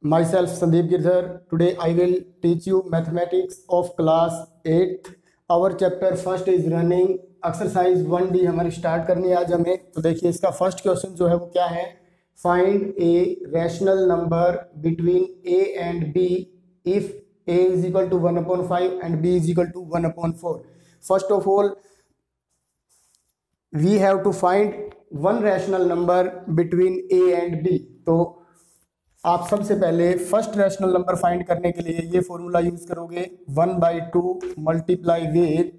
Myself Sandeep Girdhar. Today I will teach you mathematics of class 8th. Our chapter first is running. Exercise 1D हमारी start करनी है आज हमें। तो देखिए इसका फर्स्ट क्वेश्चन जो है वो क्या है, find a rational number between A and B if a is equal to 1/5 and b is equal to 1/4. First of all, we have to find one rational number between a and b. तो आप सबसे पहले first rational number find करने के लिए ये formula use करोगे 1/2 multiply with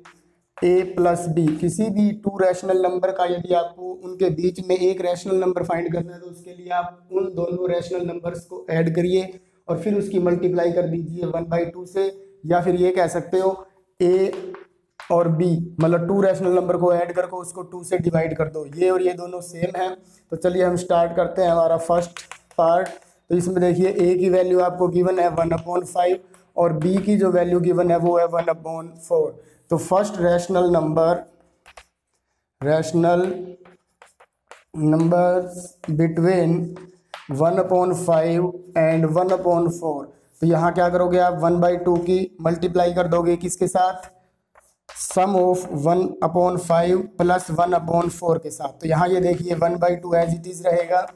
a plus B. किसी भी टू रैशनल नंबर का यदि आपको उनके बीच में एक रैशनल नंबर फाइंड करना है तो उसके लिए आप उन दोनों रैशनल नंबर्स को ऐड करिए और फिर उसकी मल्टीप्लाई कर दीजिए 1/2 से, या फिर ये कह सकते हो a और b मतलब टू रैशनल नंबर को ऐड करके उसको 2 से डिवाइड कर दो। ये और ये दोनों सेम है। तो चलिए हम स्टार्ट करते हैं हमारा फर्स्ट पार्ट। तो इसमें देखिए a की वैल्यू आपको गिवन है 1/5 और b की जो वैल्यू गिवन है वो है 1/4। तो first rational numbers between 1/5 and 1/4। तो यहाँ क्या करोगे आप 1/2 की मल्टीप्लाई कर दोगे किसके साथ, सम ऑफ 1/5 प्लस 1/4 के साथ। तो यहाँ ये देखिए 1/2 एज इट इज रहेगा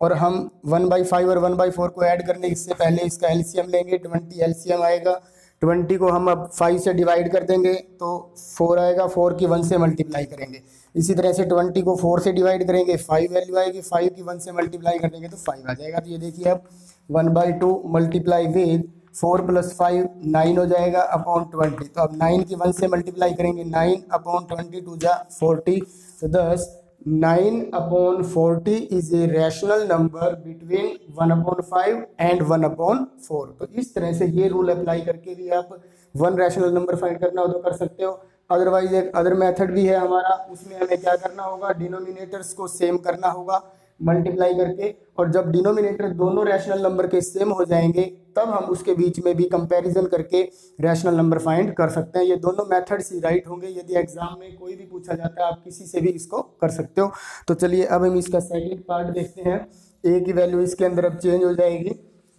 और हम 1/5 और 1/4 को ऐड करने से पहले इसका एलसीएम लेंगे, 20 एलसीएम आएगा। 20 को हम अब 5 से डिवाइड कर देंगे तो 4 आएगा, 4 की 1 से मल्टीप्लाई करेंगे। इसी तरह से 20 को 4 से डिवाइड करेंगे, 5 वैल्यू आएगी, 5 की 1 से मल्टीप्लाई कर देंगे तो 5 आ जाएगा। तो ये देखिए अब 1/2 मल्टीप्लाई विद 4 + 5 9 हो जाएगा अपॉन 20। तो अब 9 की 1 से मल्टीप्लाई करेंगे, 9/20 2 जा 40। तो thus 9/40 is a rational number between 1/5 and 1/4। तो इस तरह से ये रूल अप्लाई करके भी आप वन रैशनल नंबर फाइंड करना हो तो कर सकते हो। अदरवाइज एक अदर मेथड भी है हमारा, उसमें हमें क्या करना होगा, डिनोमिनेटर्स को सेम करना होगा मल्टीप्लाई करके, और जब डिनोमिनेटर दोनों रैशनल नंबर के सेम हो जाएंगे तब हम उसके बीच में भी कंपैरिजन करके रैशनल नंबर फाइंड कर सकते हैं। ये दोनों मेथड्स ही राइट होंगे। यदि एग्जाम में कोई भी पूछा जाता है आप किसी से भी इसको कर सकते हो। तो चलिए अब हम इसका सेकंड पार्ट देखते हैं। ए की वैल्यू इसके अंदर अब चेंज हो जाएगी।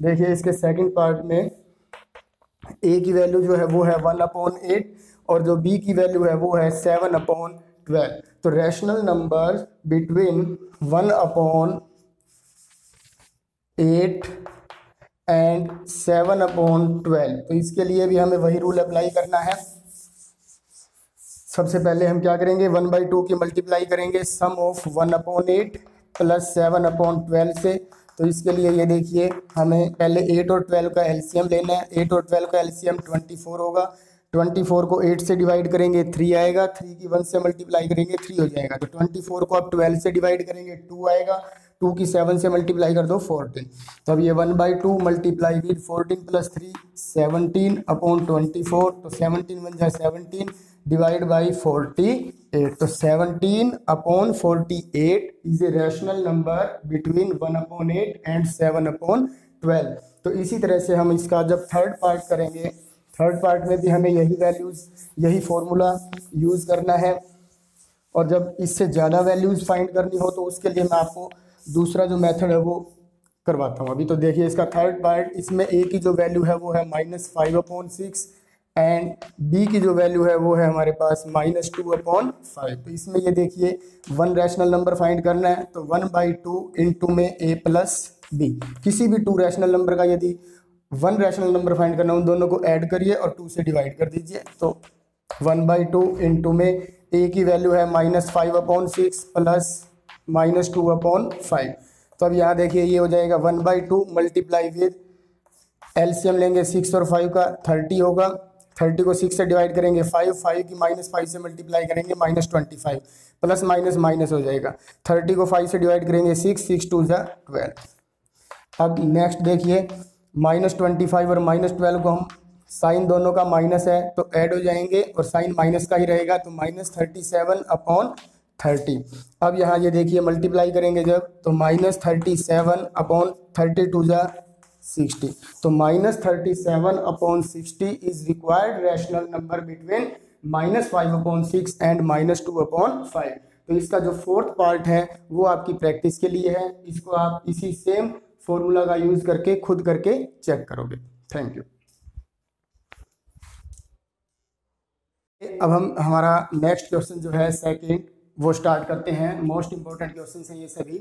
देखिए इसके सेकंड पार्ट में ए की वैल्यू जो है वो है 1/8 और जो बी की वैल्यू है वो है 7/12। तो रैशनल नंबर बिटवीन 1/8 एंड 7/12। तो इसके लिए भी हमें वही रूल अप्लाई करना है। सबसे पहले हम क्या करेंगे, 1/2 की मल्टीप्लाई करेंगे सम ऑफ 1/8 प्लस 7/12 से। तो इसके लिए ये देखिए हमें पहले 8 और 12 का एलसीएम लेना है। 8 और 12 का एलसीएम 24 होगा। 24 को 8 से डिवाइड करेंगे 3 आएगा, 3 की 1 से मल्टीप्लाई करेंगे 3 हो जाएगा। तो 24 को आप 12 से डिवाइड करेंगे 2 आएगा, 2 की 7 से मल्टीप्लाई कर दो 14। तो अब ये 1/2 मल्टीप्लाई विद 14 + 3 17/24। तो 17 × 1 = 17 डिवाइड बाई 48। तो 17/48 is a rational number between 1/8 and 7/12। तो इसी तरह से हम इसका जब थर्ड पार्ट करेंगे, थर्ड पार्ट में भी हमें यही वैल्यूज, यही फॉर्मूला यूज़ करना है। और जब इससे ज़्यादा वैल्यूज फाइंड करनी हो तो उसके लिए मैं आपको दूसरा जो मेथड है वो करवाता हूँ अभी। तो देखिए इसका थर्ड पार्ट, इसमें ए की जो वैल्यू है वो है -5/6 एंड बी की जो वैल्यू है वो है हमारे पास -2/5। तो इसमें ये देखिए वन रैशनल नंबर फाइंड करना है। तो 1/2 इंटू में a प्लस बी। किसी भी टू रैशनल नंबर का यदि वन रैशनल नंबर फाइंड करना, उन दोनों को ऐड करिए और 2 से डिवाइड कर दीजिए। तो 1/2 इंटू में a की वैल्यू है -5/6 प्लस -2/5। तो अब यहाँ देखिए ये हो जाएगा 1/2 मल्टीप्लाई विद एलसीएम लेंगे 6 और 5 का 30 होगा। 30 को 6 से डिवाइड करेंगे 5, 5 की -5 से मल्टीप्लाई करेंगे -25, प्लस माइनस माइनस हो जाएगा। 30 को 5 से डिवाइड करेंगे 6, 6 2 = 12। अब नेक्स्ट देखिए -25 और -12 को हम, साइन दोनों का माइनस है तो ऐड हो जाएंगे और साइन माइनस का ही रहेगा। तो -37/30। अब यहाँ ये देखिए मल्टीप्लाई करेंगे जब, तो -37/30 2 = 60। तो -37/60 is required rational number between -5/6 and -2/5। तो इसका जो फोर्थ पार्ट है वो आपकी प्रैक्टिस के लिए है। इसको आप इसी सेम फॉर्मूला का यूज करके खुद करके चेक करोगे। Thank you. अब हम हमारा नेक्स्ट क्वेश्चन जो है सेकंड वो स्टार्ट करते हैं। मोस्ट इंपॉर्टेंट क्वेश्चन हैं ये सभी,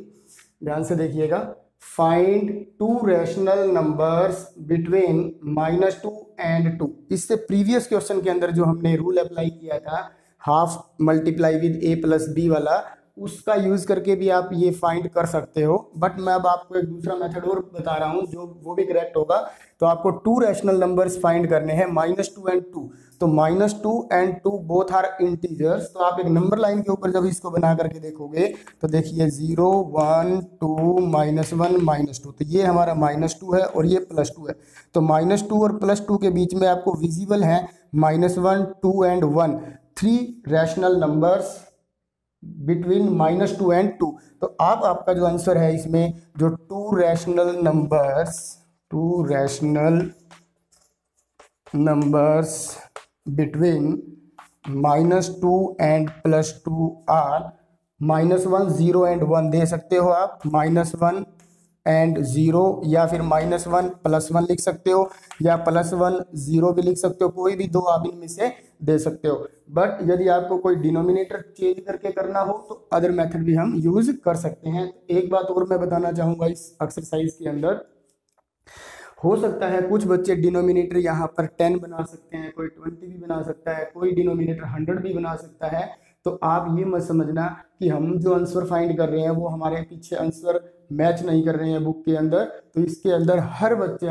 ध्यान से देखिएगा। Find to rational numbers between -2 and 2। इससे प्रीवियस क्वेश्चन के अंदर जो हमने रूल अप्लाई किया था half multiply with a plus b वाला, उसका यूज करके भी आप ये फाइंड कर सकते हो। बट मैं अब आपको एक दूसरा मेथड और बता रहा हूँ जो वो भी करेक्ट होगा। तो आपको टू रैशनल नंबर्स फाइंड करने हैं, -2 एंड 2। तो -2 एंड 2 बोथ आर इंटीजर्स। तो आप एक नंबर लाइन के ऊपर जब इसको बना करके देखोगे तो देखिए 0 1 2 -1 -2। तो ये हमारा -2 है और ये +2 है। तो -2 और +2 के बीच में आपको विजिबल है -1 2 and 1, 3 rational numbers between -2 and 2। तो आप आपका जो आंसर है इसमें जो two rational numbers between -2 and +2 are -1 0 and 1 दे सकते हो आप, -1 एंड 0, या फिर -1 +1 लिख सकते हो, या +1 0 भी लिख सकते हो। कोई भी दो आप इनमें से दे सकते हो। बट यदि आपको कोई डिनोमिनेटर चेंज करके करना हो तो अदर मेथड भी हम यूज कर सकते हैं। एक बात और मैं बताना चाहूँगा इस एक्सरसाइज के अंदर, हो सकता है कुछ बच्चे डिनोमिनेटर यहाँ पर 10 बना सकते हैं, कोई 20 भी बना सकता है, कोई डिनोमिनेटर 100 भी बना सकता है। तो आप ये मत समझना कि हम जो आंसर फाइंड कर रहे हैं वो हमारे पीछे आंसर मैच नहीं कर रहे हैं बुक के अंदर। तो इसके अंदर हर बच्चे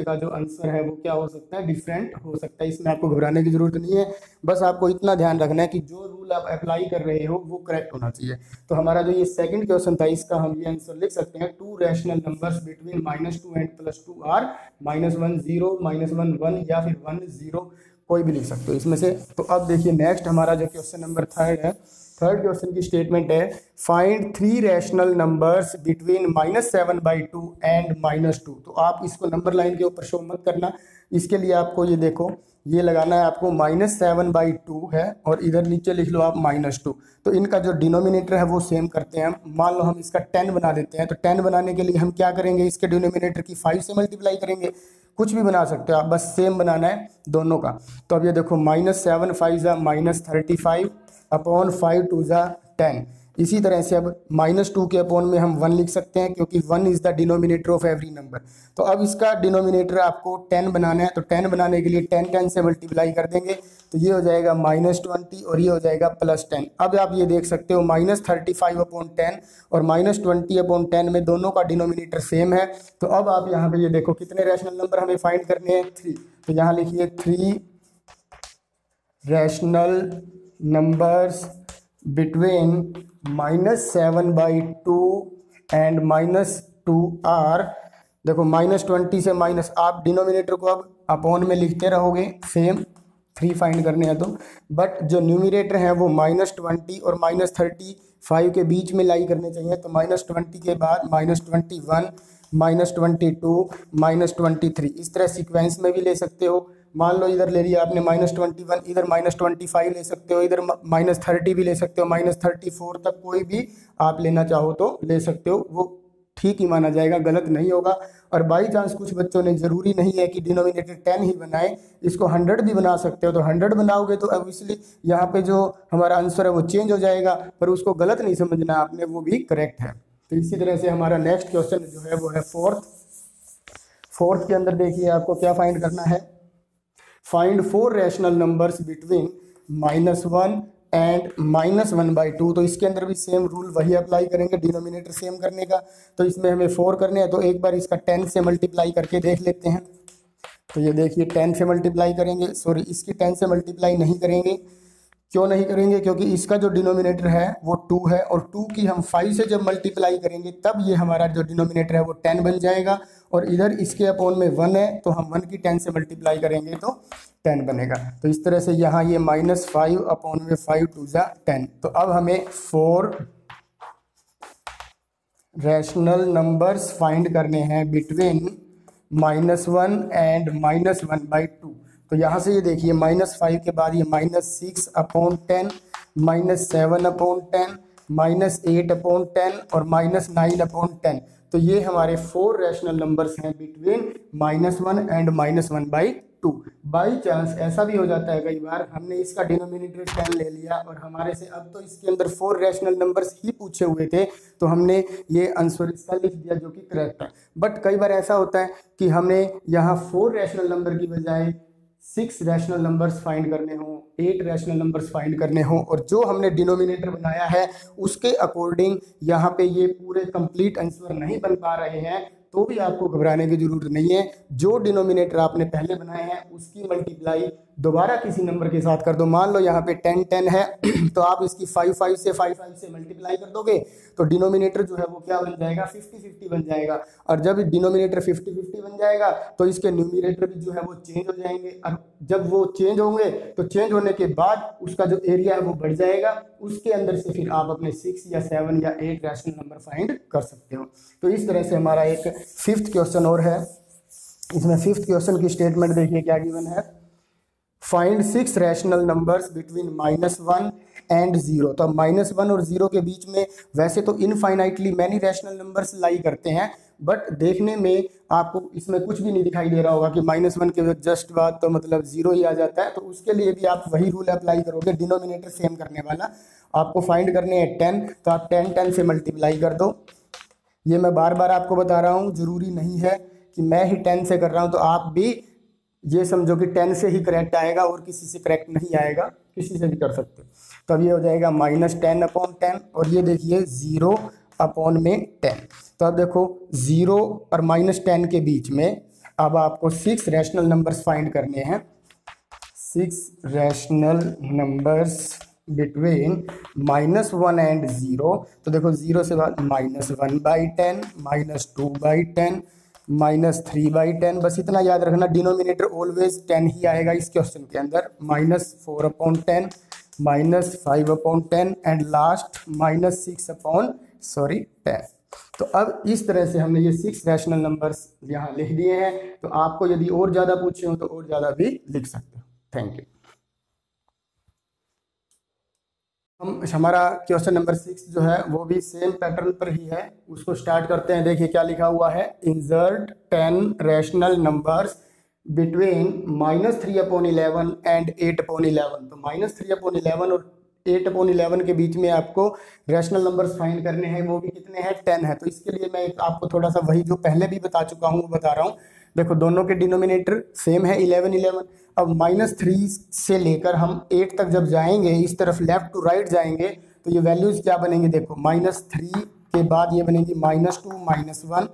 का जो आंसर है वो क्या हो सकता है, डिफरेंट हो सकता है। इसमें आपको घबराने की जरूरत नहीं है। बस आपको इतना ध्यान रखना है कि जो रूल आप अप्लाई कर रहे हो वो करेक्ट होना चाहिए। तो हमारा जो ये सेकंड क्वेश्चन था इसका हम ये आंसर लिख सकते हैं, two rational numbers between -2 and +2 are -1 0 -1 1 या फिर 1 0, कोई भी लिख सकते हो इसमें से। तो अब देखिए नेक्स्ट हमारा जो क्वेश्चन नंबर थर्ड है, थर्ड क्वेश्चन की स्टेटमेंट है find 3 rational numbers between -7/2 and -2। तो आप इसको नंबर लाइन के ऊपर शो मत करना। इसके लिए आपको ये देखो, ये लगाना है आपको -7/2 है और इधर नीचे लिख लो आप -2। तो इनका जो डिनोमिनेटर है वो सेम करते हैं। मान लो हम इसका 10 बना देते हैं। तो 10 बनाने के लिए हम क्या करेंगे, इसके डिनोमिनेटर की 5 से मल्टीप्लाई करेंगे। कुछ भी बना सकते हो आप, बस सेम बनाना है दोनों का। तो अब ये देखो -7 5 -35 अपॉन 5 2 10। इसी तरह से अब -2 के अपॉन में हम 1 लिख सकते हैं क्योंकि 1 is the denominator of every number. तो अब इसका डिनोमिनेटर आपको 10 बनाना है। तो 10 बनाने के लिए 10 से मल्टीप्लाई कर देंगे। तो ये हो जाएगा -20 और ये हो जाएगा +10। अब आप ये देख सकते हो -35/10 और -20/10 में दोनों का डिनोमिनेटर सेम है। तो अब आप यहाँ पे ये देखो कितने रैशनल नंबर हमें फाइंड करने हैं, 3। तो यहाँ लिखिए 3 rational numbers between -7/2 and -2 are. देखो -20 से माइनस, आप डिनोमिनेटर को अब अपॉन में लिखते रहोगे सेम, 3 फाइंड करने हैं तो। बट जो न्यूमिनेटर है वो -20 और -35 के बीच में लाई करने चाहिए। तो -20 के बाद -21 -22 -23, इस तरह सीक्वेंस में भी ले सकते हो। मान लो इधर ले लिया आपने -21, इधर -25 ले सकते हो, इधर -30 भी ले सकते हो, -34 तक कोई भी आप लेना चाहो तो ले सकते हो। वो ठीक ही माना जाएगा, गलत नहीं होगा। और बाई चांस कुछ बच्चों ने, जरूरी नहीं है कि डिनोमिनेटर 10 ही बनाए, इसको 100 भी बना सकते हो। तो 100 बनाओगे तो ऑब्वियसली यहाँ पे जो हमारा आंसर है वो चेंज हो जाएगा, पर उसको गलत नहीं समझना आपने, वो भी करेक्ट है। तो इसी तरह से हमारा नेक्स्ट क्वेश्चन जो है वो है फोर्थ के अंदर देखिए आपको क्या फाइंड करना है, find 4 rational numbers between -1 and -1/2। तो इसके अंदर भी सेम रूल वही अप्लाई करेंगे, डिनोमिनेटर सेम करने का। तो इसमें हमें 4 करने हैं। तो एक बार इसका 10 से मल्टीप्लाई करके देख लेते हैं। तो ये देखिए 10 से मल्टीप्लाई करेंगे, सॉरी इसकी 10 से मल्टीप्लाई नहीं करेंगे। क्यों नहीं करेंगे, क्योंकि इसका जो डिनोमिनेटर है वो 2 है और 2 की हम 5 से जब मल्टीप्लाई करेंगे तब ये हमारा जो डिनोमिनेटर है वो 10 बन जाएगा। और इधर इसके अपॉन में 1 है तो हम 1 की 10 से मल्टीप्लाई करेंगे तो 10 बनेगा। तो इस तरह से यहाँ ये -5 अपॉन में 5 2 10। तो अब हमें 4 रैशनल नंबर्स फाइंड करने हैं बिटवीन -1 एंड -1/2। तो यहाँ से ये देखिए -5 के बाद ये -6/10 -7/10 -8/10 और -9/10। तो ये हमारे 4 रैशनल नंबर्स हैं बिटवीन -1 एंड -1/2। बाई चांस ऐसा भी हो जाता है कई बार हमने इसका डिनोमिनेटर 10 ले लिया और हमारे से अब तो इसके अंदर 4 रैशनल नंबर्स ही पूछे हुए थे, तो हमने ये आंसर इसका लिख दिया जो कि करेक्ट है। बट कई बार ऐसा होता है कि हमने यहाँ 4 रैशनल नंबर की बजाय 6 रैशनल नंबर्स फाइंड करने हो, 8 रैशनल नंबर्स फाइंड करने हो, और जो हमने डिनोमिनेटर बनाया है उसके अकॉर्डिंग यहाँ पे ये पूरे कंप्लीट आंसर नहीं बन पा रहे हैं, तो भी आपको घबराने की जरूरत नहीं है। जो डिनोमिनेटर आपने पहले बनाए हैं उसकी मल्टीप्लाई दोबारा किसी नंबर के साथ कर दो। मान लो यहाँ पे 10 10 है तो आप इसकी 5 5 से मल्टीप्लाई कर दोगे तो डिनोमिनेटर जो है वो क्या बन जाएगा, 50 50 बन जाएगा। और जब डिनोमिनेटर 50 50 बन जाएगा तो इसके न्यूमिनेटर भी जो है वो चेंज हो जाएंगे, और जब वो चेंज होंगे तो चेंज होने के बाद उसका जो एरिया है वो बढ़ जाएगा, उसके अंदर से फिर आप अपने 6 या 7 या 8 रैशनल नंबर फाइंड कर सकते हो। तो इस तरह से हमारा एक 5th क्वेश्चन और है। इसमें 5th क्वेश्चन की स्टेटमेंट देखिए क्या गिवन है, find 6 rational numbers between -1 and 0। तो -1 और 0 के बीच में वैसे तो इनफाइनाइटली मैनी रैशनल नंबर्स लाई करते हैं, बट देखने में आपको इसमें कुछ भी नहीं दिखाई दे रहा होगा कि -1 के जस्ट बाद तो मतलब 0 ही आ जाता है। तो उसके लिए भी आप वही रूल अप्लाई करोगे, डिनोमिनेटर सेम करने वाला। आपको फाइंड करने हैं 10, तो आप 10 10 से मल्टीप्लाई कर दो। ये मैं बार बार आपको बता रहा हूँ, जरूरी नहीं है कि मैं ही 10 से कर रहा हूँ, तो आप भी ये समझो कि 10 से ही करेक्ट आएगा और किसी से करेक्ट नहीं आएगा, किसी से भी कर सकते हो। तो अब ये हो जाएगा -10/10, और ये देखिए 0/10। तो अब देखो 0 और -10 के बीच में अब आपको 6 रैशनल नंबर्स फाइंड करने हैं। 6 रैशनल नंबर्स बिटवीन -1 एंड 0। तो देखो 0 से बाद -1/10, -2/10, -3/10। बस इतना याद रखना, डिनोमिनेटर ऑलवेज 10 ही आएगा इस क्वेश्चन के अंदर। -4/10, -5/10 एंड लास्ट -6/10। तो अब इस तरह से हमने ये 6 रैशनल नंबर्स यहाँ लिख दिए हैं। तो आपको यदि और ज़्यादा पूछे हो तो और ज़्यादा भी लिख सकते हो। Thank you. हमारा क्वेश्चन नंबर 6 जो है वो भी सेम पैटर्न पर ही है, उसको स्टार्ट करते हैं। देखिए क्या लिखा हुआ है, insert 10 rational numbers between -3/11 and 8/11। तो -3/11 और 8/11 के बीच में आपको रैशनल नंबर्स फाइंड करने हैं, वो भी कितने हैं, 10 है। तो इसके लिए मैं आपको थोड़ा सा वही जो पहले भी बता चुका हूँ वो बता रहा हूँ। देखो दोनों के डिनोमिनेटर सेम है 11 11। अब -3 से लेकर हम 8 तक जब जाएंगे, इस तरफ लेफ्ट टू राइट जाएंगे, तो ये वैल्यूज क्या बनेंगे, देखो -3 के बाद ये बनेगी -2 -1,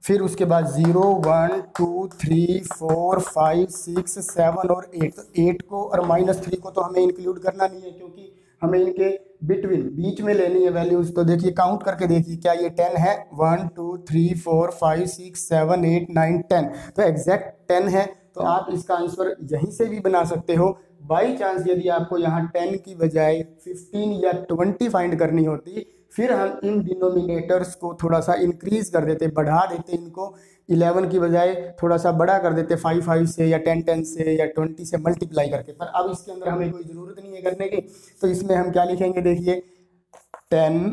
फिर उसके बाद 0 1 2 3 4 5 6 7 और 8। तो 8 को और -3 को तो हमें इंक्लूड करना नहीं है, क्योंकि हमें इनके बिटवीन बीच में लेनी है वैल्यूज। तो देखिए काउंट करके देखिए क्या ये 10 है, 1 2 3 4 5 6 7 8 9 10। तो एग्जैक्ट 10 है। तो आप इसका आंसर यहीं से भी बना सकते हो। बाई चांस यदि आपको यहाँ 10 की बजाय 15 या 20 फाइंड करनी होती, फिर हम इन डिनोमिनेटर्स को थोड़ा सा इंक्रीज कर देते, बढ़ा देते, इनको 11 की बजाय थोड़ा सा बड़ा कर देते 5 5 से या 10 10 से या 20 से मल्टीप्लाई करके। पर अब इसके अंदर हमें कोई ज़रूरत नहीं है करने की। तो इसमें हम क्या लिखेंगे, देखिए 10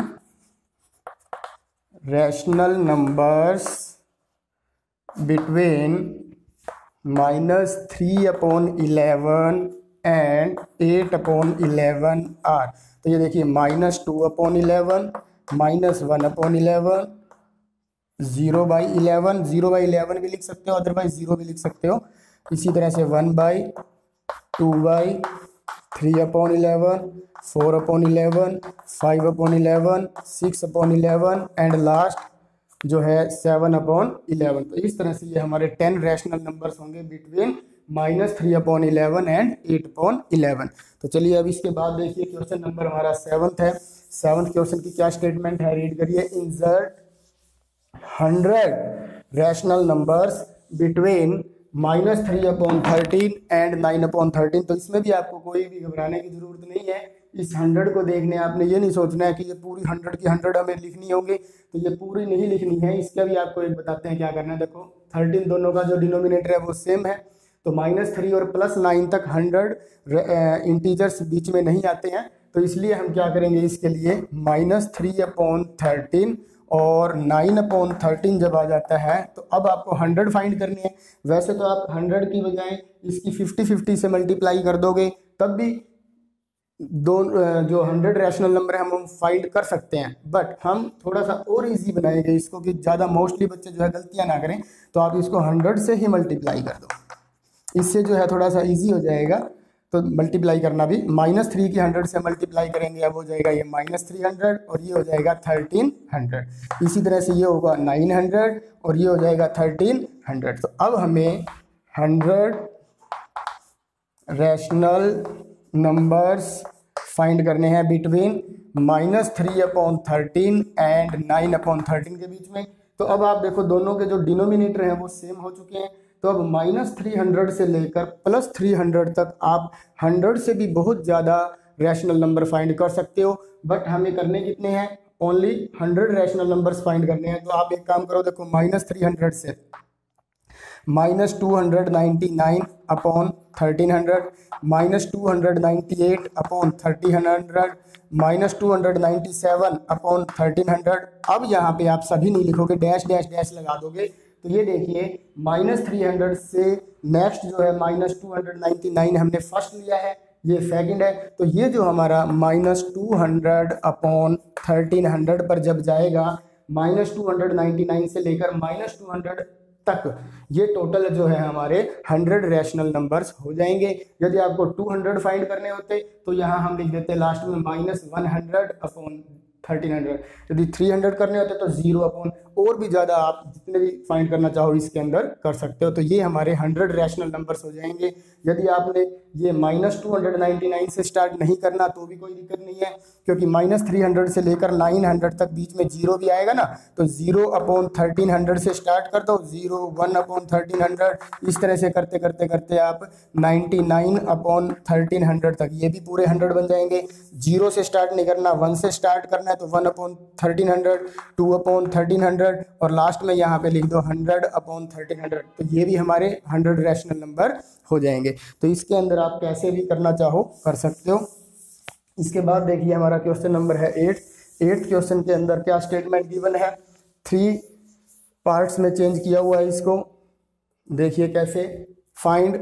rational numbers between -3/11 and 8/11 are. तो ये देखिए -2/11, -1/11, 0/11, 0/11 भी लिख सकते हो, अदरवाइज 0 भी लिख सकते हो। इसी तरह से 1/2/3/11, 4/11, 5/11, 6/11 एंड लास्ट जो है 7/11। तो इस तरह से ये हमारे 10 रैशनल नंबर्स होंगे बिटवीन -3/11 एंड 8/11। तो चलिए अब इसके बाद देखिए क्वेश्चन नंबर हमारा 7th है। 7th क्वेश्चन की क्या स्टेटमेंट है, रीड करिए। Insert 100 rational numbers between -3/13 and 9/13। तो इसमें भी आपको कोई भी घबराने की जरूरत नहीं है। इस 100 को देखने आपने ये नहीं सोचना है कि ये पूरी 100 की 100 हमें लिखनी होगी, तो ये पूरी नहीं लिखनी है। इसका भी आपको एक बताते हैं क्या करना है। देखो 13 दोनों का जो डिनोमिनेटर है वो सेम है, तो -3 और +9 तक 100 इंटीजर्स बीच में नहीं आते हैं। तो इसलिए हम क्या करेंगे इसके लिए -3/13 और 9/13 जब आ जाता है तो अब आपको 100 फाइंड करनी है। वैसे तो आप 100 की बजाय इसकी 50-50 से मल्टीप्लाई कर दोगे तब भी दो जो 100 रैशनल नंबर है हम फाइंड कर सकते हैं, बट हम थोड़ा सा और इजी बनाएंगे इसको कि ज़्यादा मोस्टली बच्चे जो है गलतियां ना करें। तो आप इसको 100 से ही मल्टीप्लाई कर दो, इससे जो है थोड़ा सा इजी हो जाएगा। तो मल्टीप्लाई करना भी -3 की 100 से मल्टीप्लाई करेंगे, अब हो जाएगा ये -300 और ये हो जाएगा 1300। इसी तरह से ये होगा 900 और ये हो जाएगा 1300। तो अब हमें 100 रैशनल नंबर्स फाइंड करने हैं बिटवीन -3/13 एंड 9/13 के बीच में। तो अब आप देखो दोनों के जो डिनोमिनेटर हैं वो सेम हो चुके हैं। तो अब -300 से लेकर +300 तक आप 100 से भी बहुत ज़्यादा रैशनल नंबर फाइंड कर सकते हो, बट हमें करने कितने हैं, ओनली 100 रैशनल नंबर्स फाइंड करने हैं। तो आप एक काम करो, देखो -300 से -299/1300, -298/1300, -297/1300। अब यहाँ पे आप सभी नहीं लिखोगे, डैश डैश डैश लगा दोगे। तो ये देखिए -300 से नेक्स्ट जो है -299 हमने फर्स्ट लिया है, ये सेकंड है। तो ये जो हमारा -200/1300 पर जब जाएगा, -299 से लेकर -200 तक ये टोटल जो है हमारे 100 रैशनल नंबर्स हो जाएंगे। यदि आपको 200 फाइंड करने होते तो यहाँ हम लिख देते लास्ट में -100/1300। यदि 300 करने होते तो 0 और भी ज़्यादा आप जितने भी फाइंड करना चाहो इसके अंदर कर सकते हो। तो ये हमारे 100 रैशनल नंबर्स हो जाएंगे। यदि आपने ये -299 से स्टार्ट नहीं करना तो भी कोई दिक्कत नहीं है, क्योंकि -300 से लेकर 900 तक बीच में 0 भी आएगा ना, तो 0/1300 से स्टार्ट कर दो, 0, 1/1300, इस तरह से करते करते करते आप 99/1300 तक ये भी पूरे 100 बन जाएंगे। 0 से स्टार्ट नहीं करना, 1 से स्टार्ट करना है तो 1/1300, 2/1300 और लास्ट में यहाँ पे लिख दो 100/1300। तो ये भी हमारे 100 रैशनल नंबर हो जाएंगे। तो इसके अंदर आप कैसे भी करना चाहो कर सकते हो। इसके बाद देखिए हमारा क्वेश्चन नंबर है 8th क्वेश्चन के अंदर क्या स्टेटमेंट गिवन है, 3 पार्ट्स में चेंज किया हुआ है इसको। देखिए कैसे, फाइंड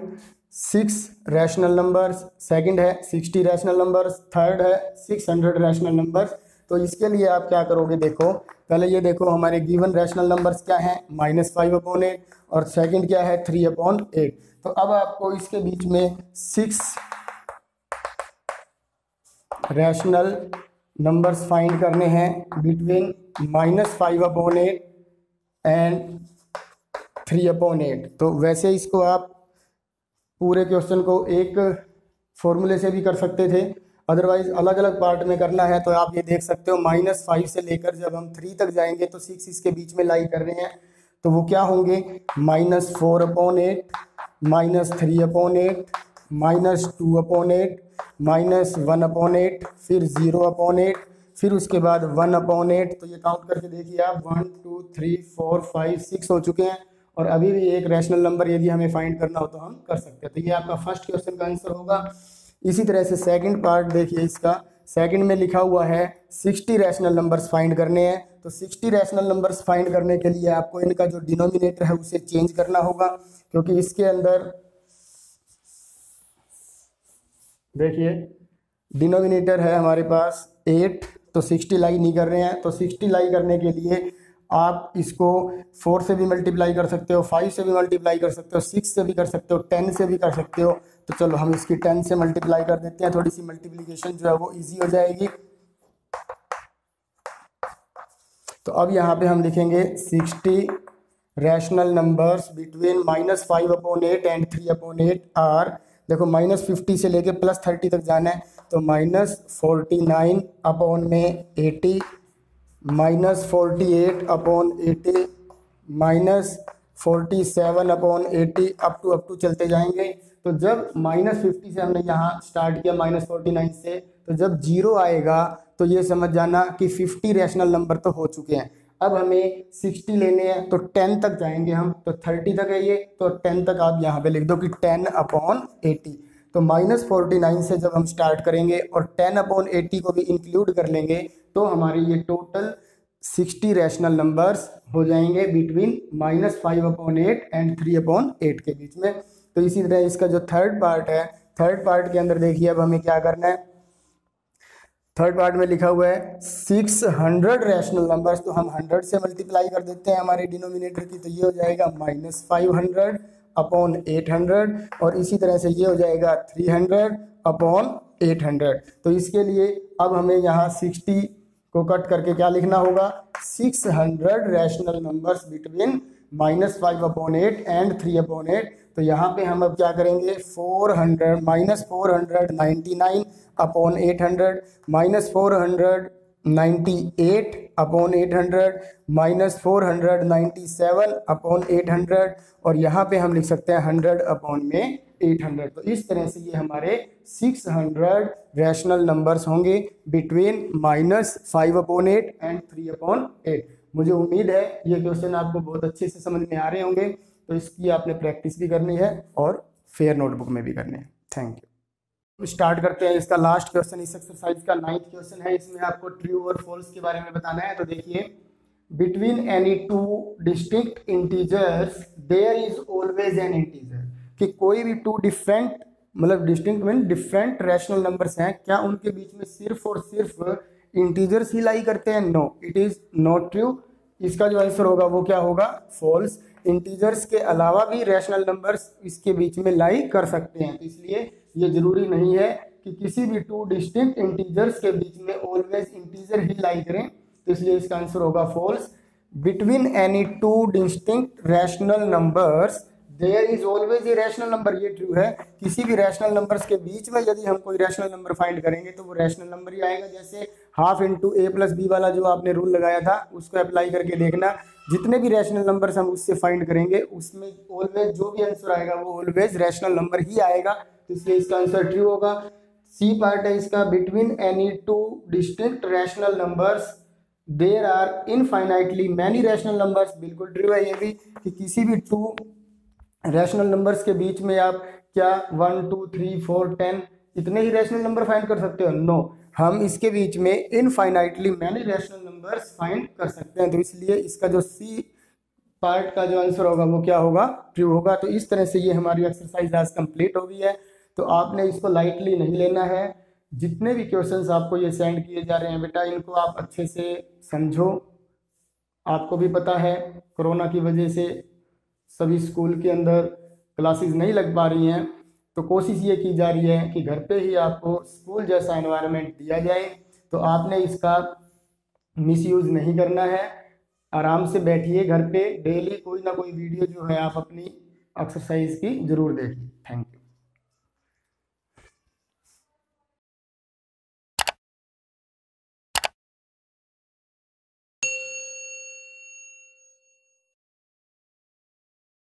6 रैशनल नंबर्स, सेकंड है 60 रैशनल नंबर्स, थर्ड है 600 रैशनल नंबर्स। तो इसके लिए आप क्या करोगे, देखो पहले ये देखो हमारे गिवन रैशनल नंबर्स क्या हैं, -5/8 और सेकंड क्या है 3/8। तो अब आपको इसके बीच में 6 रैशनल नंबर्स फाइंड करने हैं बिटवीन -5/8 एंड 3/8। तो वैसे इसको आप पूरे क्वेश्चन को एक फॉर्मूले से भी कर सकते थे, अदरवाइज अलग अलग पार्ट में करना है तो आप ये देख सकते हो -5 से लेकर जब हम 3 तक जाएंगे तो 6 इसके बीच में लाई कर रहे हैं। तो वो क्या होंगे, -4/8, -3/8, -2/8, -1/8, फिर 0/8, फिर उसके बाद 1/8। तो ये काउंट करके देखिए आप 1 2 3 4 5 6 हो चुके हैं और अभी भी एक रैशनल नंबर यदि हमें फाइंड करना हो तो हम कर सकते हैं। तो ये आपका फर्स्ट क्वेश्चन का आंसर होगा। इसी तरह से सेकंड पार्ट देखिए, इसका सेकंड में लिखा हुआ है 60 रैशनल नंबर्स फाइंड करने हैं। तो 60 रैशनल नंबर्स फाइंड करने के लिए आपको इनका जो डिनोमिनेटर है उसे चेंज करना होगा, क्योंकि इसके अंदर देखिए डिनोमिनेटर है हमारे पास 8, तो 60 लाई नहीं कर रहे हैं। तो 60 लाई करने के लिए आप इसको 4 से भी मल्टीप्लाई कर सकते हो, 5 से भी मल्टीप्लाई कर सकते हो, 6 से भी कर सकते हो, 10 से भी कर सकते हो। तो चलो हम इसकी 10 से मल्टीप्लाई कर देते हैं, थोड़ी सी मल्टीप्लिकेशन जो है वो इजी हो जाएगी। तो अब यहाँ पे हम लिखेंगे 60 rational numbers between -5/8 and 3/8 are, देखो -50 से लेके +30 तक जाना है। तो -49/80, -48/80, -47/80 अप टू चलते जाएंगे। तो जब -50 से हमने यहाँ स्टार्ट किया, -49 से, तो जब 0 आएगा तो ये समझ जाना कि 50 रैशनल नंबर तो हो चुके हैं। अब हमें 60 लेने हैं तो 10 तक जाएंगे हम, तो 30 तक है ये, तो 10 तक आप यहाँ पे लिख दो कि 10/80। तो -49 से जब हम स्टार्ट करेंगे और 10/80 को भी इंक्लूड कर लेंगे तो हमारे ये टोटल 60 रैशनल नंबर्स हो जाएंगे बिटवीन -5/8 एंड 3/8 के बीच में। तो इसी तरह इसका जो थर्ड पार्ट है, थर्ड पार्ट के अंदर देखिए अब हमें क्या करना है। थर्ड पार्ट में लिखा हुआ है 600 रैशनल नंबर्स, तो हम 100 से मल्टीप्लाई कर देते हैं हमारे डिनोमिनेटर की, तो ये हो जाएगा -500/800 और इसी तरह से ये हो जाएगा 300/800। तो इसके लिए अब हमें यहाँ 60 को कट करके क्या लिखना होगा, 600 रैशनल नंबर्स बिटवीन -5/8 एंड 3/8। तो यहाँ पे हम अब क्या करेंगे, 400 -499/800 -498/800 -497/800 और यहाँ पे हम लिख सकते हैं 100/800। तो इस तरह से ये हमारे 600 रैशनल नंबर्स होंगे बिटवीन -5/8 एंड 3/8। मुझे उम्मीद है ये क्वेश्चन आपको बहुत अच्छे से समझ में आ रहे होंगे, तो इसकी आपने प्रैक्टिस भी करनी है और फेयर नोटबुक में भी करनी है। Thank you. स्टार्ट करते हैं इसका लास्ट क्वेश्चन, इस एक्सरसाइज का 9th क्वेश्चन है। इसमें आपको ट्रू और फॉल्स के बारे में बताना है। तो देखिए, between any two distinct integers there is always an integer, कि कोई भी टू डिफरेंट, मतलब distinct mean different rational numbers हैं, क्या उनके बीच में सिर्फ और सिर्फ इंटीजर्स ही लाई करते हैं? No, it is not true. इसका जो आंसर होगा वो क्या होगा, फॉल्स। इंटीजर्स के अलावा भी रैशनल नंबर्स इसके बीच में लाई कर सकते हैं, तो इसलिए ये जरूरी नहीं है कि किसी भी टू डिस्टिंक्ट इंटीजर्स के बीच में ऑलवेज इंटीजर ही लाई करें, तो इसलिए इसका आंसर होगा false. Between any two distinct rational numbers there is always a rational number, ये ट्रू है। किसी भी रैशनल नंबर्स के बीच में यदि हम कोई रैशनल नंबर फाइंड करेंगे तो वो रैशनल नंबर ही आएगा। जैसे 1/2 a + b वाला जो आपने रूल लगाया था, उसको अप्लाई करके देखना, जितने भी रैशनल नंबर्स हम उससे फाइंड करेंगे उसमें ऑलवेज जो भी आंसर आएगा वो ऑलवेज रैशनल नंबर ही आएगा, तो इसलिए इसका आंसर ट्रू होगा। सी पार्ट है इसका, between any two distinct rational numbers there are infinitely many rational numbers, बिल्कुल ट्रू है ये भी, कि किसी भी टू रैशनल नंबर्स के बीच में आप क्या 1 2 3 4 10 इतने ही रैशनल नंबर फाइंड कर सकते हो? नो, हम इसके बीच में infinitely many rational numbers find कर सकते हैं, तो इसलिए इसका जो सी पार्ट का जो आंसर होगा वो क्या होगा, ट्रू होगा। तो इस तरह से ये हमारी एक्सरसाइज आज कंप्लीट हो गई है। तो आपने इसको लाइटली नहीं लेना है। जितने भी क्वेश्चंस आपको ये सेंड किए जा रहे हैं बेटा, इनको आप अच्छे से समझो। आपको भी पता है कोरोना की वजह से सभी स्कूल के अंदर क्लासेस नहीं लग पा रही हैं, तो कोशिश ये की जा रही है कि घर पे ही आपको स्कूल जैसा एनवायरनमेंट दिया जाए। तो आपने इसका मिसयूज़ नहीं करना है। आराम से बैठिए घर पे, डेली कोई ना कोई वीडियो जो है आप अपनी एक्सरसाइज की ज़रूर देखिए। Thank you.